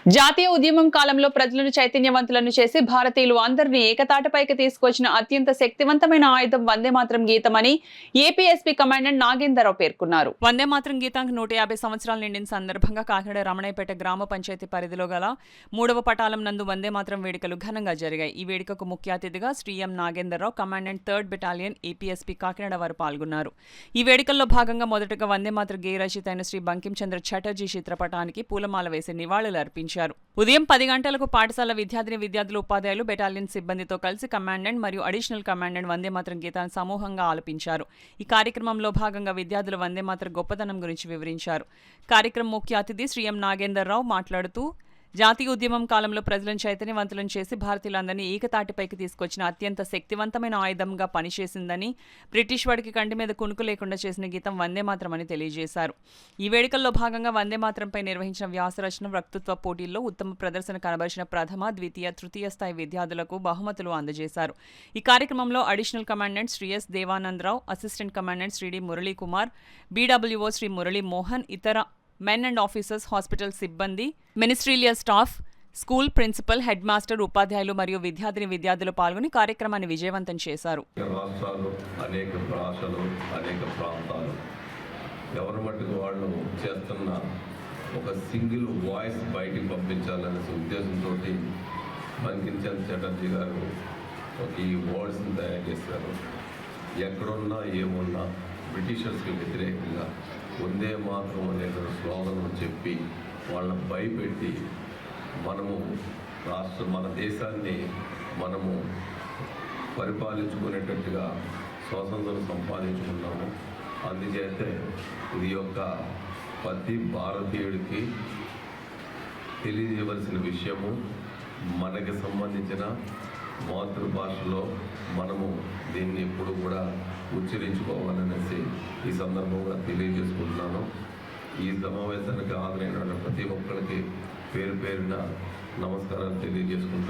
జాతీయ ఉద్యమం కాలంలో ప్రజలను చైతన్యవంతులను చేసి భారతీయులు అందరినీ ఏకతాటిపైకి తీసుకొచ్చిన అత్యంత శక్తివంతమైన ఆయుధం వందే మాతరం గీతమని ఏపీఎస్పీ కమాండెంట్ నాగేంద్రరావు పేర్కొన్నారు. వందే మాతరం గీతానికి 150 సంవత్సరాలు నిండిన సందర్భంగా కాకినాడ రమణయ్యపేట గ్రామ పంచాయతీ పరిధిలో గల 3వ పటాలం నందు వందే మాతరం వేడుకలు ఘనంగా జరిగాయి. ఈ వేడుకకు ముఖ్య అతిథిగా Shri M Nagendra Rao, commandant 3rd battalion APSP Kakinada వారు పాల్గొన్నారు. ఈ వేడుకల్లో భాగంగా మొదటగా వందే మాతరం గేయ రచయిత అయిన శ్రీ బంకిం చంద్ర చటర్జీ చిత్రపటానికి పూలమాల వేసి నివాళులు అర్పించారు. ఉదయం 10 గంటలకు పాఠశాల విద్యార్థులు, ఉపాధ్యాయులు, బెటాలియన్ సిబ్బందితో కలిసి కమాండెంట్ మరియు అడిషనల్ కమాండెంట్ వందే మాతరం గీతాన్ని సమూహంగా ఆలపించారు. ఈ కార్యక్రమంలో భాగంగా విద్యార్థులు వందే మాతరం గొప్పతనం గురించి వివరించారు. కార్యక్రమం ముఖ్య అతిథి శ్రీ ఎం నాగేంద్రరావు మాట్లాడుతూ, జాతీయ ఉద్యమం కాలంలో ప్రజలను చైతన్యవంతులను చేసి భారతీయులందరినీ ఏకతాటిపైకి తీసుకొచ్చిన అత్యంత శక్తివంతమైన ఆయుధంగా పనిచేసిందని, బ్రిటిష్ వాడికి కంటి మీద కునుకు లేకుండా చేసిన గీతం వందే మాతరం అని తెలియజేశారు. ఈ వేడుకల్లో భాగంగా వందే మాతరంపై నిర్వహించిన వ్యాసరచన, వక్తృత్వ పోటీల్లో ఉత్తమ ప్రదర్శన కనబరిచిన ప్రథమ, ద్వితీయ, తృతీయ స్థాయి విద్యార్థులకు బహుమతులు అందజేశారు. ఈ కార్యక్రమంలో additional commandant Shri S Devananda Rao, assistant commandant Shri D Murali Kumar, BWO Shri Murali Mohan, ఇతర మెన్ అండ్ ఆఫీసర్స్, హాస్పిటల్ సిబ్బంది, ministerial staff, school principal, head master, ఉపాధ్యాయులు మరియు విద్యార్థులు పాల్గొని కార్యక్రమాన్ని విజయవంతం చేశారు. రాష్ట్రాలు, అనేక భాషలు, అనేక ప్రాంతాలు ఎవరి మట్టుకు వాళ్ళు చేస్తున్న ఒక సింగిల్ వాయిస్ బయటికి పంపించాలనే ఉద్దేశంతో బంకిం చంద్ర చటర్జీ గారు ఒక ఈ వర్డ్స్ని తయారు చేశారు. ఎక్కడున్నా ఏమున్నా బ్రిటిషర్స్కి వ్యతిరేకంగా వందే మాతరం అనే స్లోగన్ చెప్పి వాళ్ళని భయపెట్టి మన దేశాన్ని మనము పరిపాలించుకునేటట్టుగా స్వాతంత్రం సంపాదించుకున్నాము. అందుచేతే ఇది యొక్క ప్రతి భారతీయుడికి తెలియజేయవలసిన విషయము, మనకి సంబంధించిన మాతృభాషలో మనము దీన్ని ఎప్పుడు కూడా ఉచ్చరించుకోవాలనేసి ఈ సందర్భంగా తెలియజేసుకుంటున్నాను. ఈ సమావేశానికి హాజరైన ప్రతి ఒక్కరికి పేరు పేరున నమస్కారాలు తెలియజేసుకుంటూ